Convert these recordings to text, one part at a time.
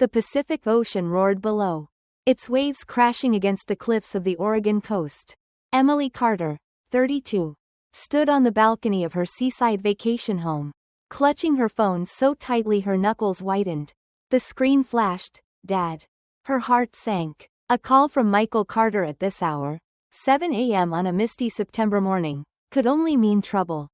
The Pacific Ocean roared below, its waves crashing against the cliffs of the Oregon coast. Emily Carter, 32, stood on the balcony of her seaside vacation home, clutching her phone so tightly her knuckles whitened. The screen flashed, "Dad." Her heart sank. A call from Michael Carter at this hour, 7 a.m. on a misty September morning, could only mean trouble.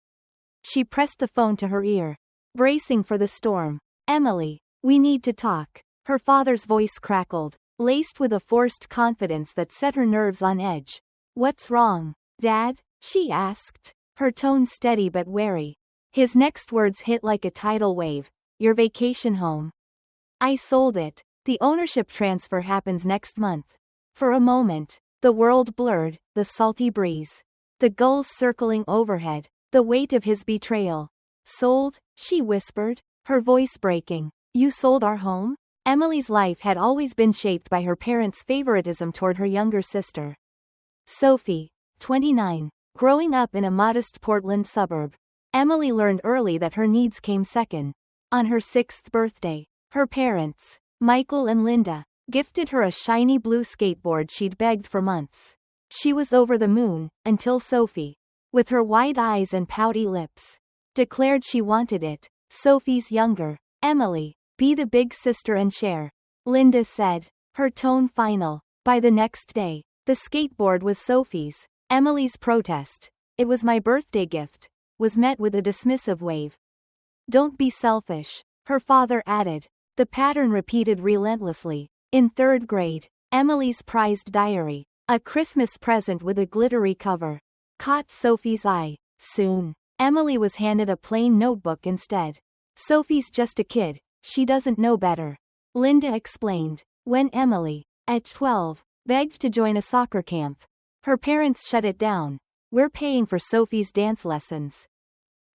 She pressed the phone to her ear, bracing for the storm. "Emily, we need to talk." Her father's voice crackled, laced with a forced confidence that set her nerves on edge. "What's wrong, Dad?" she asked, her tone steady but wary. His next words hit like a tidal wave. "Your vacation home. I sold it. The ownership transfer happens next month." For a moment, the world blurred, the salty breeze, the gulls circling overhead, the weight of his betrayal. "Sold?" she whispered, her voice breaking. "You sold our home?" Emily's life had always been shaped by her parents' favoritism toward her younger sister, Sophie, 29, growing up in a modest Portland suburb. Emily learned early that her needs came second. On her 6th birthday, her parents, Michael and Linda, gifted her a shiny blue skateboard she'd begged for months. She was over the moon, until Sophie, with her wide eyes and pouty lips, declared she wanted it. Sophie's younger, Emily, be the big sister and share, Linda said, her tone final. By the next day, the skateboard was Sophie's. Emily's protest, "It was my birthday gift," was met with a dismissive wave. "Don't be selfish," her father added. The pattern repeated relentlessly. In 3rd grade, Emily's prized diary, a Christmas present with a glittery cover, caught Sophie's eye. Soon, Emily was handed a plain notebook instead. "Sophie's just a kid, she doesn't know better," Linda explained. When Emily, at 12, begged to join a soccer camp, her parents shut it down. "We're paying for Sophie's dance lessons.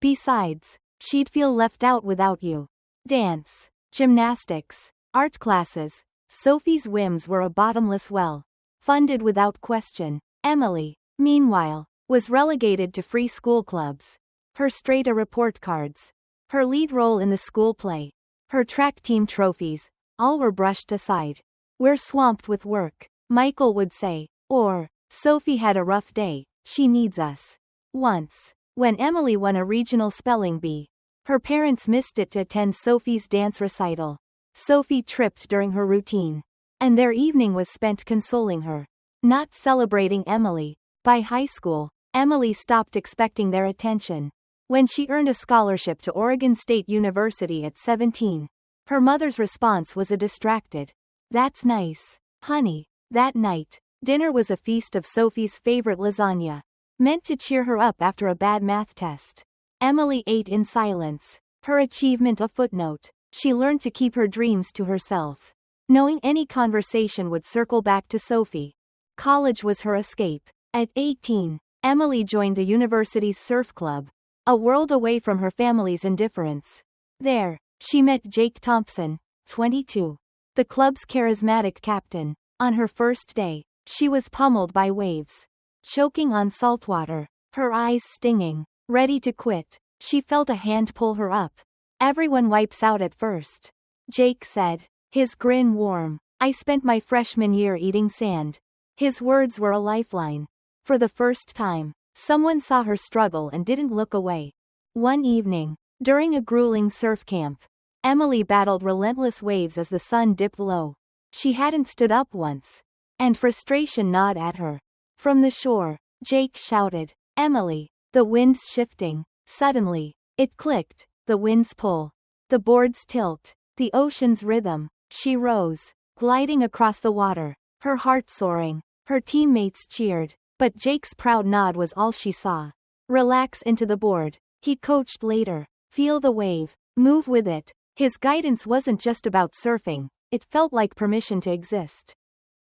Besides, she'd feel left out without you." Dance, gymnastics, art classes, Sophie's whims were a bottomless well, funded without question. Emily, meanwhile, was relegated to free school clubs. Her straight-A report cards, her lead role in the school play, her track team trophies, all were brushed aside. "We're swamped with work," Michael would say, or, "Sophie had a rough day, she needs us." Once, when Emily won a regional spelling bee, her parents missed it to attend Sophie's dance recital. Sophie tripped during her routine, and their evening was spent consoling her, not celebrating Emily. By high school, Emily stopped expecting their attention. When she earned a scholarship to Oregon State University at 17, her mother's response was a distracted, "That's nice, honey." That night, dinner was a feast of Sophie's favorite lasagna, meant to cheer her up after a bad math test. Emily ate in silence, her achievement a footnote. She learned to keep her dreams to herself, knowing any conversation would circle back to Sophie. College was her escape. At 18, Emily joined the university's surf club, a world away from her family's indifference. There, she met Jake Thompson, 22, the club's charismatic captain. On her first day, she was pummeled by waves, choking on saltwater, her eyes stinging, ready to quit. She felt a hand pull her up. "Everyone wipes out at first," Jake said, his grin warm. "I spent my freshman year eating sand." His words were a lifeline. For the first time, someone saw her struggle and didn't look away. One evening, during a grueling surf camp, Emily battled relentless waves as the sun dipped low. She hadn't stood up once, and frustration gnawed at her. From the shore, Jake shouted, "Emily, the wind's shifting." Suddenly, it clicked, the wind's pull, the board's tilt, the ocean's rhythm. She rose, gliding across the water, her heart soaring. Her teammates cheered, but Jake's proud nod was all she saw. "Relax into the board," he coached later. "Feel the wave, move with it." His guidance wasn't just about surfing, it felt like permission to exist,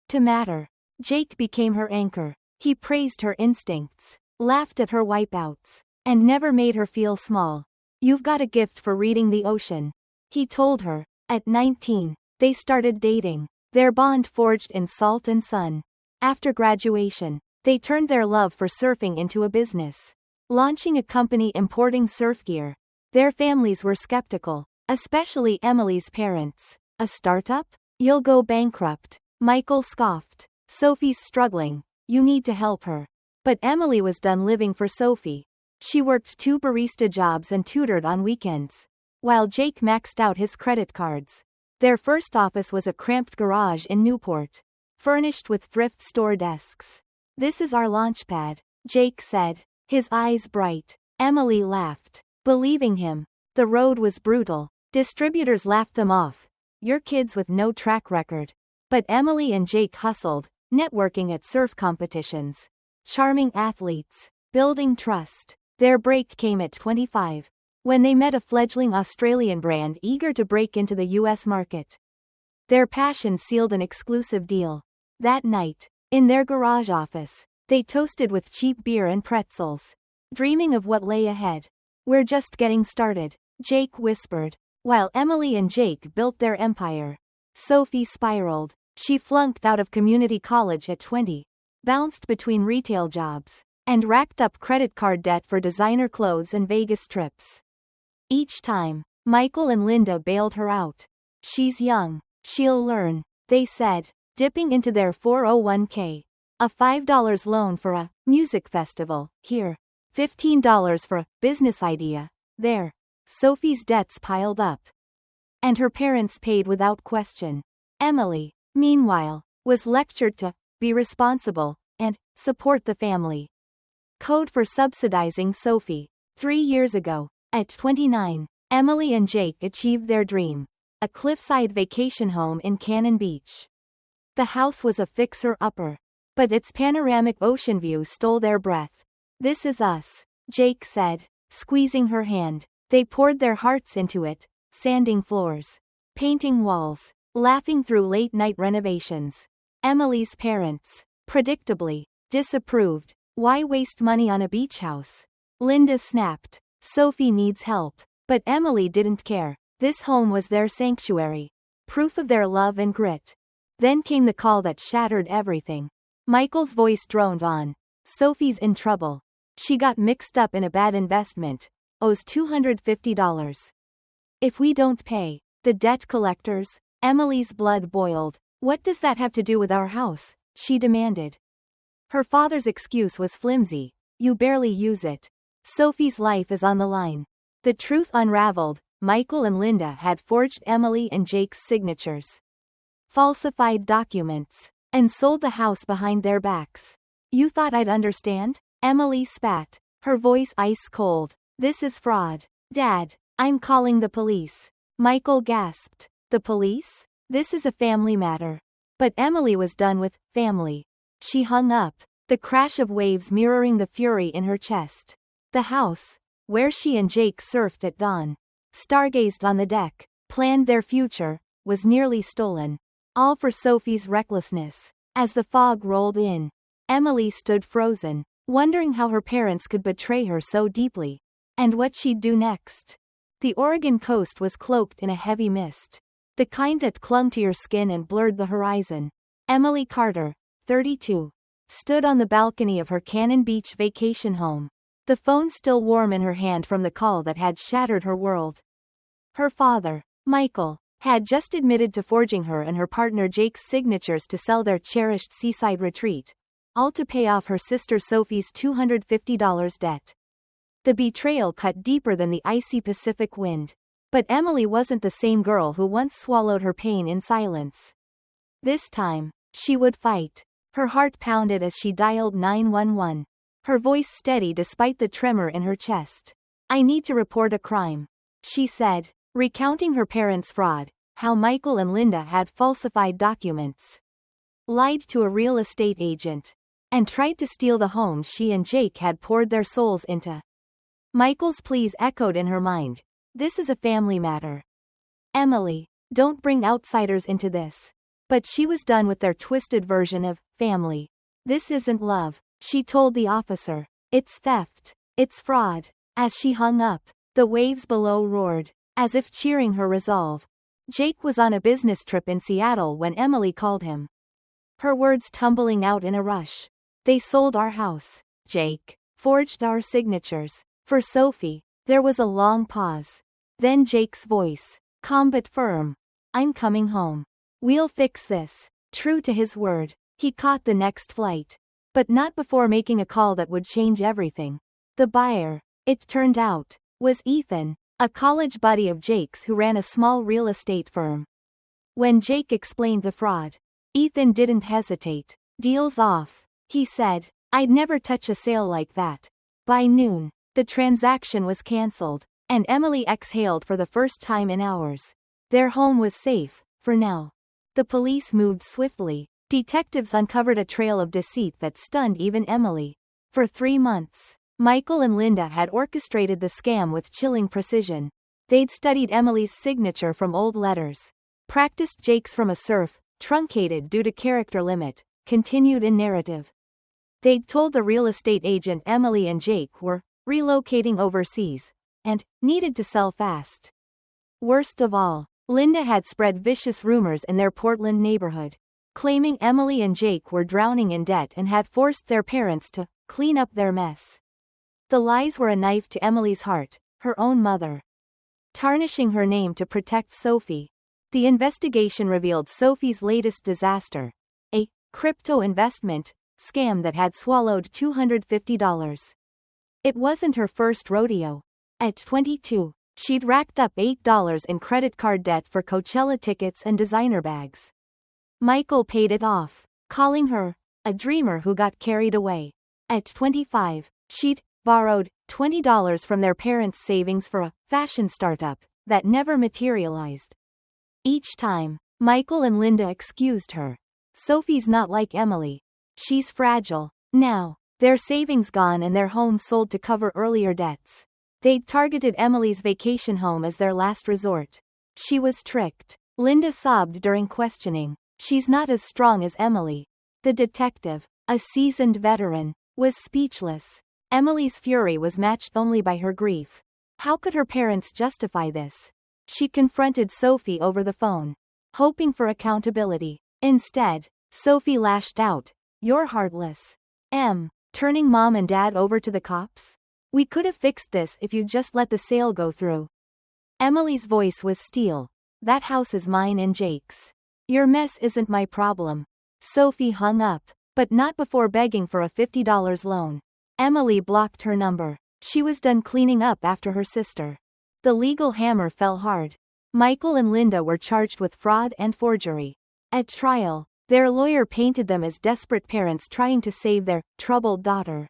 to matter. Jake became her anchor. He praised her instincts, laughed at her wipeouts, and never made her feel small. "You've got a gift for reading the ocean," he told her. At 19, they started dating, their bond forged in salt and sun. After graduation, they turned their love for surfing into a business, launching a company importing surf gear. Their families were skeptical, especially Emily's parents. A startup? You'll go bankrupt. Michael scoffed. Sophie's struggling. You need to help her. But Emily was done living for Sophie. She worked 2 barista jobs and tutored on weekends, while Jake maxed out his credit cards. Their first office was a cramped garage in Newport, furnished with thrift store desks. This is our launchpad, Jake said, his eyes bright. Emily laughed, believing him. The road was brutal. Distributors laughed them off. Your kids with no track record. But Emily and Jake hustled, networking at surf competitions, charming athletes, building trust. Their break came at 25, when they met a fledgling Australian brand eager to break into the US market. Their passion sealed an exclusive deal. That night, in their garage office, they toasted with cheap beer and pretzels, dreaming of what lay ahead. We're just getting started, Jake whispered, while Emily and Jake built their empire. Sophie spiraled. She flunked out of community college at 20, bounced between retail jobs, and racked up credit card debt for designer clothes and Vegas trips. Each time, Michael and Linda bailed her out. She's young. She'll learn, they said, dipping into their 401k. A $5 loan for a music festival, here. $15 for a business idea, there. Sophie's debts piled up. And her parents paid without question. Emily, meanwhile, was lectured to be responsible and support the family. Code for subsidizing Sophie. 3 years ago, at 29, Emily and Jake achieved their dream, a cliffside vacation home in Cannon Beach. The house was a fixer-upper, but its panoramic ocean view stole their breath. This is us, Jake said, squeezing her hand. They poured their hearts into it, sanding floors, painting walls, laughing through late-night renovations. Emily's parents, predictably, disapproved. Why waste money on a beach house? Linda snapped. Sophie needs help. But Emily didn't care. This home was their sanctuary. Proof of their love and grit. Then came the call that shattered everything. Michael's voice droned on. Sophie's in trouble. She got mixed up in a bad investment. Owes $250. If we don't pay, the debt collectors. Emily's blood boiled. What does that have to do with our house? She demanded. Her father's excuse was flimsy. You barely use it. Sophie's life is on the line. The truth unraveled. Michael and Linda had forged Emily and Jake's signatures, falsified documents, and sold the house behind their backs. You thought I'd understand? Emily spat, her voice ice cold. This is fraud. Dad, I'm calling the police. Michael gasped. The police? This is a family matter. But Emily was done with family. She hung up, the crash of waves mirroring the fury in her chest. The house, where she and Jake surfed at dawn, stargazed on the deck, planned their future, was nearly stolen. All for Sophie's recklessness. As the fog rolled in, Emily stood frozen, wondering how her parents could betray her so deeply, and what she'd do next. The Oregon coast was cloaked in a heavy mist, the kind that clung to your skin and blurred the horizon. Emily Carter, 32, stood on the balcony of her Cannon Beach vacation home, the phone still warm in her hand from the call that had shattered her world. Her father, Michael, had just admitted to forging her and her partner Jake's signatures to sell their cherished seaside retreat, all to pay off her sister Sophie's $250 debt. The betrayal cut deeper than the icy Pacific wind. But Emily wasn't the same girl who once swallowed her pain in silence. This time, she would fight. Her heart pounded as she dialed 911. Her voice steady despite the tremor in her chest. I need to report a crime, she said, recounting her parents' fraud, how Michael and Linda had falsified documents, lied to a real estate agent, and tried to steal the home she and Jake had poured their souls into. Michael's pleas echoed in her mind. This is a family matter. Emily, don't bring outsiders into this. But she was done with their twisted version of family. This isn't love, she told the officer. It's theft. It's fraud. As she hung up, the waves below roared, as if cheering her resolve. Jake was on a business trip in Seattle when Emily called him. Her words tumbling out in a rush. They sold our house, Jake. Forged our signatures. For Sophie. There was a long pause. Then Jake's voice, calm but firm. I'm coming home. We'll fix this. True to his word, he caught the next flight. But not before making a call that would change everything. The buyer, it turned out, was Ethan, a college buddy of Jake's who ran a small real estate firm. When Jake explained the fraud, Ethan didn't hesitate. Deal's off, he said. I'd never touch a sale like that. By noon, the transaction was cancelled, and Emily exhaled for the first time in hours. Their home was safe, for now. The police moved swiftly. Detectives uncovered a trail of deceit that stunned even Emily. For 3 months, Michael and Linda had orchestrated the scam with chilling precision. They'd studied Emily's signature from old letters, practiced Jake's from a surf, truncated due to character limit, continued in narrative. They'd told the real estate agent Emily and Jake were relocating overseas and needed to sell fast. Worst of all, Linda had spread vicious rumors in their Portland neighborhood, claiming Emily and Jake were drowning in debt and had forced their parents to clean up their mess. The lies were a knife to Emily's heart, her own mother, tarnishing her name to protect Sophie. The investigation revealed Sophie's latest disaster, a crypto investment scam that had swallowed $250. It wasn't her first rodeo. At 22, she'd racked up $8 in credit card debt for Coachella tickets and designer bags. Michael paid it off, calling her a dreamer who got carried away. At 25, she'd borrowed $20 from their parents' savings for a fashion startup that never materialized. Each time, Michael and Linda excused her. Sophie's not like Emily. She's fragile. Now, their savings gone and their home sold to cover earlier debts. They'd targeted Emily's vacation home as their last resort. She was tricked. Linda sobbed during questioning. She's not as strong as Emily. The detective, a seasoned veteran, was speechless. Emily's fury was matched only by her grief. How could her parents justify this? She confronted Sophie over the phone, hoping for accountability. Instead, Sophie lashed out. You're heartless. Turning mom and dad over to the cops? We could have fixed this if you'd just let the sale go through. Emily's voice was steel. That house is mine and Jake's. Your mess isn't my problem. Sophie hung up, but not before begging for a $50 loan. Emily blocked her number. She was done cleaning up after her sister. The legal hammer fell hard. Michael and Linda were charged with fraud and forgery. At trial, their lawyer painted them as desperate parents trying to save their troubled daughter.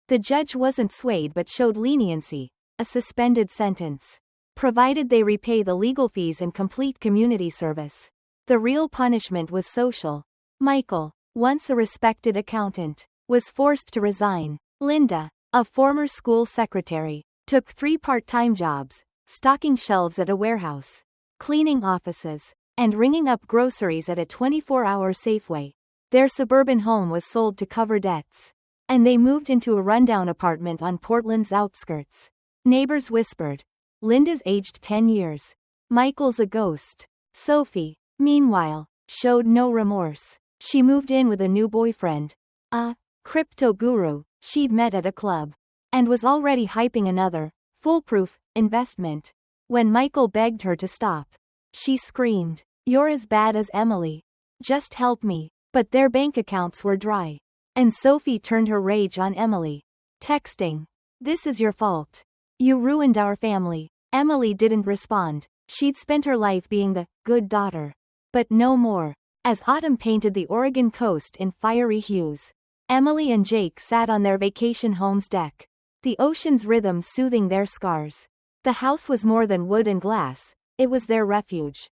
The judge wasn't swayed but showed leniency, a suspended sentence, provided they repay the legal fees and complete community service. The real punishment was social. Michael, once a respected accountant, was forced to resign. Linda, a former school secretary, took 3 part-time jobs, stocking shelves at a warehouse, cleaning offices, and ringing up groceries at a 24-hour Safeway. Their suburban home was sold to cover debts, and they moved into a rundown apartment on Portland's outskirts. Neighbors whispered, Linda's aged 10 years. Michael's a ghost. Sophie, meanwhile, showed no remorse. She moved in with a new boyfriend, a crypto guru she'd met at a club, and was already hyping another, foolproof, investment. When Michael begged her to stop, she screamed, You're as bad as Emily. Just help me. But their bank accounts were dry. And Sophie turned her rage on Emily, texting, This is your fault. You ruined our family. Emily didn't respond. She'd spent her life being the good daughter. But no more. As autumn painted the Oregon coast in fiery hues, Emily and Jake sat on their vacation home's deck, the ocean's rhythm soothing their scars. The house was more than wood and glass, it was their refuge,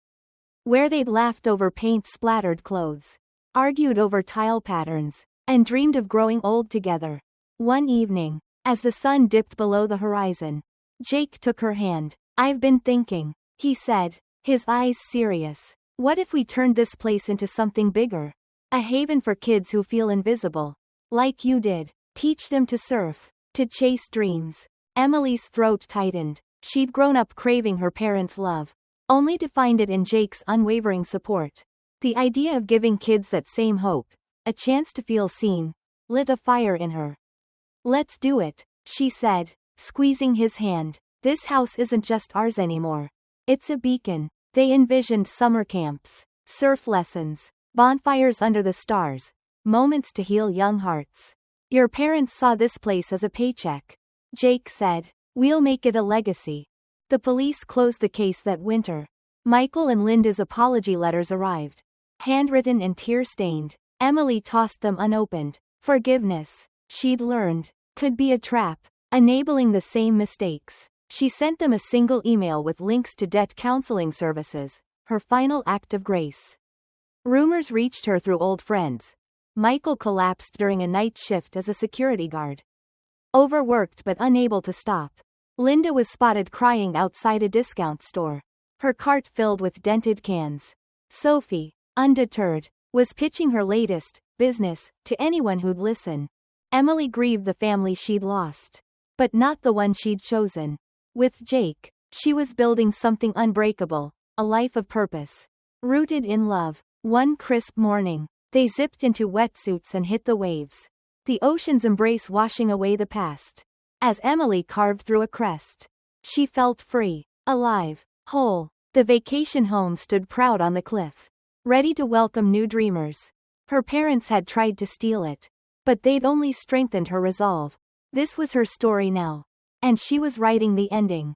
where they'd laughed over paint-splattered clothes, argued over tile patterns, and dreamed of growing old together. One evening, as the sun dipped below the horizon, Jake took her hand. I've been thinking, he said, his eyes serious. What if we turned this place into something bigger? A haven for kids who feel invisible. Like you did. Teach them to surf, to chase dreams. Emily's throat tightened. She'd grown up craving her parents' love, only to find it in Jake's unwavering support. The idea of giving kids that same hope, a chance to feel seen, lit a fire in her. Let's do it, she said, squeezing his hand. This house isn't just ours anymore. It's a beacon. They envisioned summer camps, surf lessons, bonfires under the stars, moments to heal young hearts. Your parents saw this place as a paycheck, Jake said. We'll make it a legacy. The police closed the case that winter. Michael and Linda's apology letters arrived. Handwritten and tear-stained, Emily tossed them unopened. Forgiveness, she'd learned, could be a trap, enabling the same mistakes. She sent them a single email with links to debt counseling services, her final act of grace. Rumors reached her through old friends. Michael collapsed during a night shift as a security guard. Overworked but unable to stop. Linda was spotted crying outside a discount store, her cart filled with dented cans. Sophie, undeterred, was pitching her latest business to anyone who'd listen. Emily grieved the family she'd lost, but not the one she'd chosen. With Jake, she was building something unbreakable, a life of purpose, rooted in love. One crisp morning, they zipped into wetsuits and hit the waves. The ocean's embrace washing away the past. As Emily carved through a crest, she felt free, alive, whole. The vacation home stood proud on the cliff, ready to welcome new dreamers. Her parents had tried to steal it, but they'd only strengthened her resolve. This was her story now, and she was writing the ending.